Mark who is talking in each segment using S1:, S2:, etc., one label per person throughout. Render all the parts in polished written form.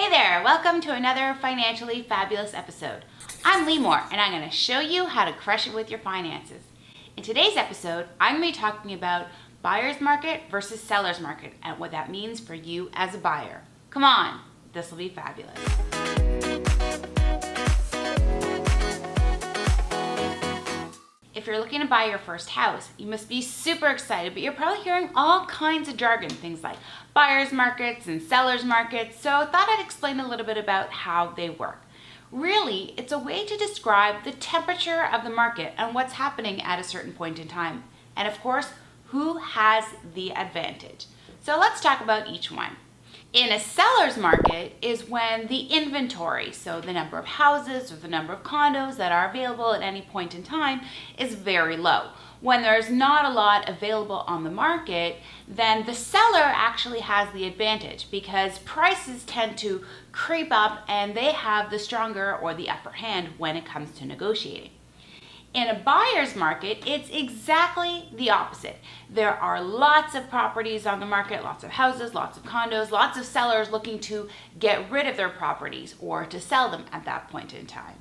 S1: Hey there, welcome to another financially fabulous episode. I'm Limor, and I'm going to show you how to crush it with your finances. In today's episode, I'm going to be talking about buyer's market versus seller's market and what that means for you as a buyer. Come on, this will be fabulous. If you're looking to buy your first house, you must be super excited, but you're probably hearing all kinds of jargon, things like buyer's markets and seller's markets, so I thought I'd explain a little bit about how they work. Really, it's a way to describe the temperature of the market and what's happening at a certain point in time. And of course, who has the advantage. So let's talk about each one. In a seller's market is when the inventory, so the number of houses or the number of condos that are available at any point in time, is very low. When there's not a lot available on the market, then the seller actually has the advantage because prices tend to creep up and they have the stronger or the upper hand when it comes to negotiating. In a buyer's market, it's exactly the opposite. There are lots of properties on the market, lots of houses, lots of condos, lots of sellers looking to get rid of their properties or to sell them at that point in time.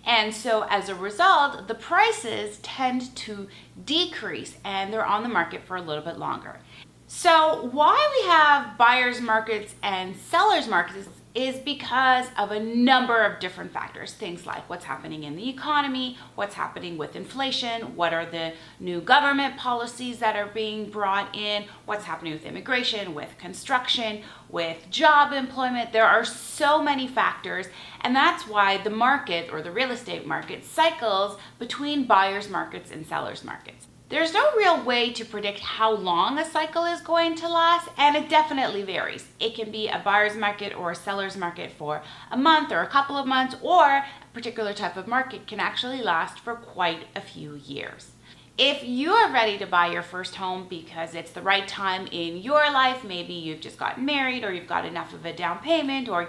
S1: And so as a result, the prices tend to decrease and they're on the market for a little bit longer. So why we have buyer's markets and seller's markets is because of a number of different factors. Things like what's happening in the economy, what's happening with inflation, what are the new government policies that are being brought in, what's happening with immigration, with construction, with job employment. There are so many factors, and that's why the market or the real estate market cycles between buyer's markets and seller's markets. There's no real way to predict how long a cycle is going to last, and it definitely varies. It can be a buyer's market or a seller's market for a month or a couple of months, or a particular type of market can actually last for quite a few years. If you are ready to buy your first home because it's the right time in your life, maybe you've just gotten married or you've got enough of a down payment or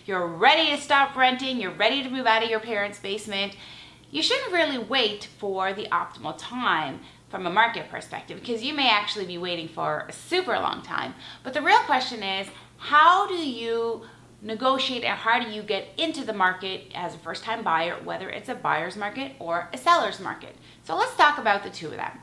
S1: you're ready to stop renting, you're ready to move out of your parents' basement, you shouldn't really wait for the optimal time from a market perspective, because you may actually be waiting for a super long time. But the real question is, how do you negotiate and how do you get into the market as a first-time buyer, whether it's a buyer's market or a seller's market? So let's talk about the two of them.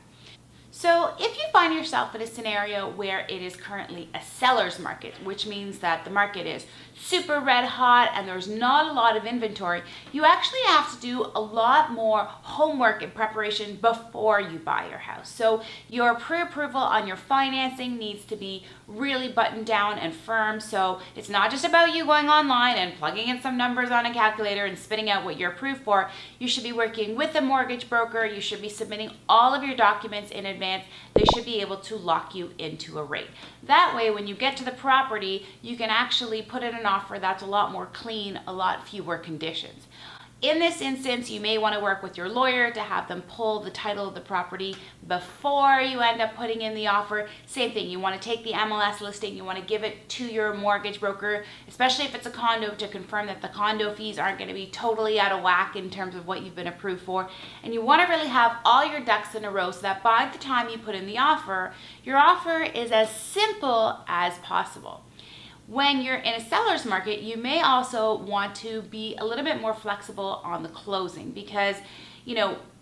S1: So if you find yourself in a scenario where it is currently a seller's market, which means that the market is super red hot and there's not a lot of inventory, you actually have to do a lot more homework and preparation before you buy your house. So your pre-approval on your financing needs to be really buttoned down and firm. So it's not just about you going online and plugging in some numbers on a calculator and spitting out what you're approved for. You should be working with a mortgage broker. You should be submitting all of your documents in advance. They should be able to lock you into a rate. That way, when you get to the property, you can actually put in an offer that's a lot more clean, a lot fewer conditions. In this instance, you may want to work with your lawyer to have them pull the title of the property before you end up putting in the offer. Same thing, you want to take the MLS listing, you want to give it to your mortgage broker, especially if it's a condo, to confirm that the condo fees aren't going to be totally out of whack in terms of what you've been approved for. And you want to really have all your ducks in a row so that by the time you put in the offer, your offer is as simple as possible. When you're in a seller's market, you may also want to be a little bit more flexible on the closing because,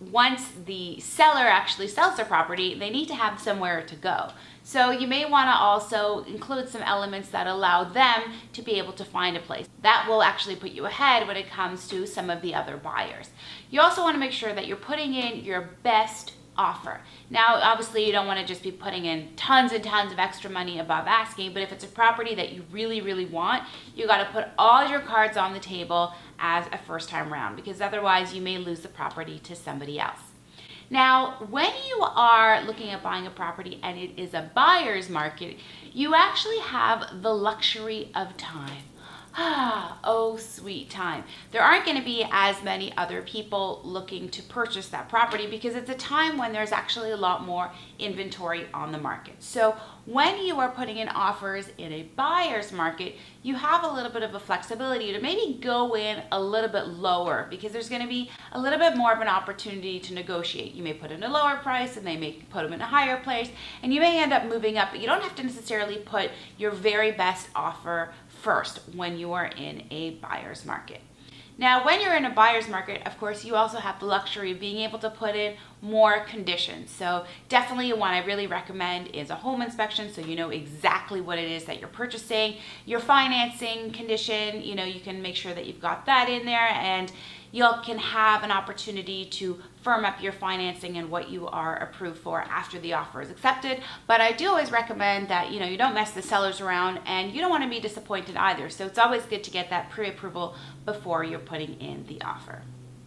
S1: once the seller actually sells their property, they need to have somewhere to go. So you may want to also include some elements that allow them to be able to find a place. That will actually put you ahead when it comes to some of the other buyers. You also want to make sure that you're putting in your best offer. Now, obviously, you don't want to just be putting in tons and tons of extra money above asking, but if it's a property that you really, really want, you got to put all your cards on the table as a first-time round, because otherwise you may lose the property to somebody else. Now, when you are looking at buying a property and it is a buyer's market, you actually have the luxury of time. Oh, sweet time. There aren't going to be as many other people looking to purchase that property because it's a time when there's actually a lot more inventory on the market. So when you are putting in offers in a buyer's market, you have a little bit of a flexibility to maybe go in a little bit lower because there's going to be a little bit more of an opportunity to negotiate. You may put in a lower price and they may put them in a higher place and you may end up moving up, but you don't have to necessarily put your very best offer first when you are in a buyer's market. Now, when you're in a buyer's market, of course, you also have the luxury of being able to put in more conditions. So definitely one I really recommend is a home inspection, so you know exactly what it is that you're purchasing. Your financing condition, you can make sure that you've got that in there, and you can have an opportunity to firm up your financing and what you are approved for after the offer is accepted. But I do always recommend that you don't mess the sellers around, and you don't want to be disappointed either. So it's always good to get that pre-approval before you're putting in the offer.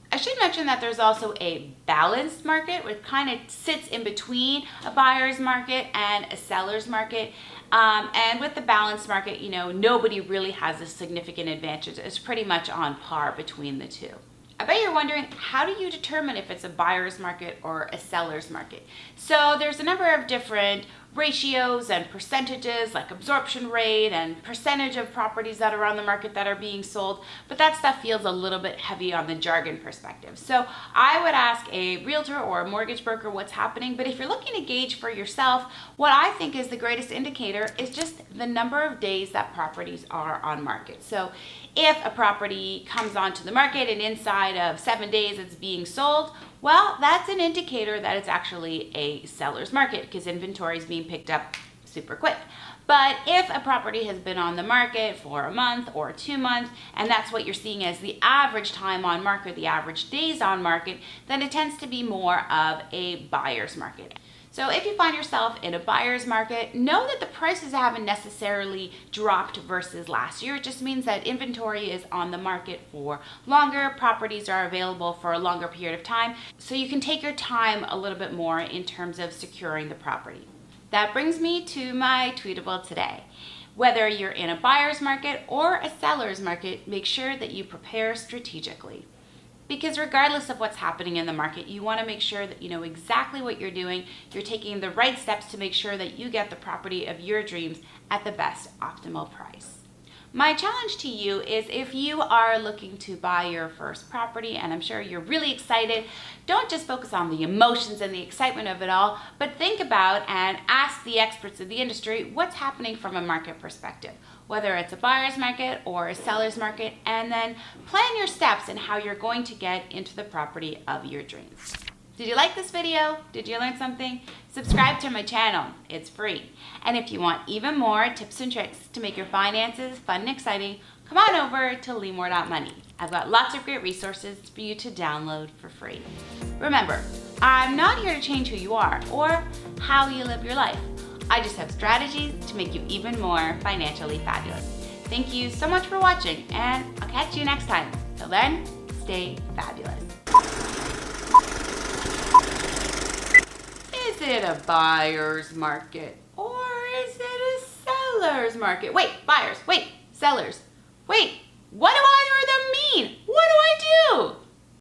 S1: I should mention that there's also a balanced market, which kind of sits in between a buyer's market and a seller's market. And with the balanced market, nobody really has a significant advantage. It's pretty much on par between the two. I bet you're wondering, how do you determine if it's a buyer's market or a seller's market? So there's a number of different ratios and percentages, like absorption rate and percentage of properties that are on the market that are being sold, but that stuff feels a little bit heavy on the jargon perspective. So I would ask a realtor or a mortgage broker what's happening, but if you're looking to gauge for yourself, what I think is the greatest indicator is just the number of days that properties are on market. So if a property comes onto the market and inside of 7 days it's being sold, well, that's an indicator that it's actually a seller's market because inventory is being picked up super quick. But if a property has been on the market for a month or 2 months, and that's what you're seeing as the average time on market, the average days on market, then it tends to be more of a buyer's market. So if you find yourself in a buyer's market, know that the prices haven't necessarily dropped versus last year. It just means that inventory is on the market for longer, properties are available for a longer period of time, so you can take your time a little bit more in terms of securing the property. That brings me to my tweetable today. Whether you're in a buyer's market or a seller's market, make sure that you prepare strategically. Because regardless of what's happening in the market, you want to make sure that you know exactly what you're doing. You're taking the right steps to make sure that you get the property of your dreams at the best optimal price. My challenge to you is, if you are looking to buy your first property, and I'm sure you're really excited, don't just focus on the emotions and the excitement of it all, but think about and ask the experts of the industry what's happening from a market perspective, whether it's a buyer's market or a seller's market, and then plan your steps and how you're going to get into the property of your dreams. Did you like this video? Did you learn something? Subscribe to my channel, it's free. And if you want even more tips and tricks to make your finances fun and exciting, come on over to limor.money. I've got lots of great resources for you to download for free. Remember, I'm not here to change who you are or how you live your life. I just have strategies to make you even more financially fabulous. Thank you so much for watching, and I'll catch you next time. Till then, stay fabulous. Is it a buyer's market or is it a seller's market? Wait, buyers, wait, sellers, wait, what do either of them mean? What do I do?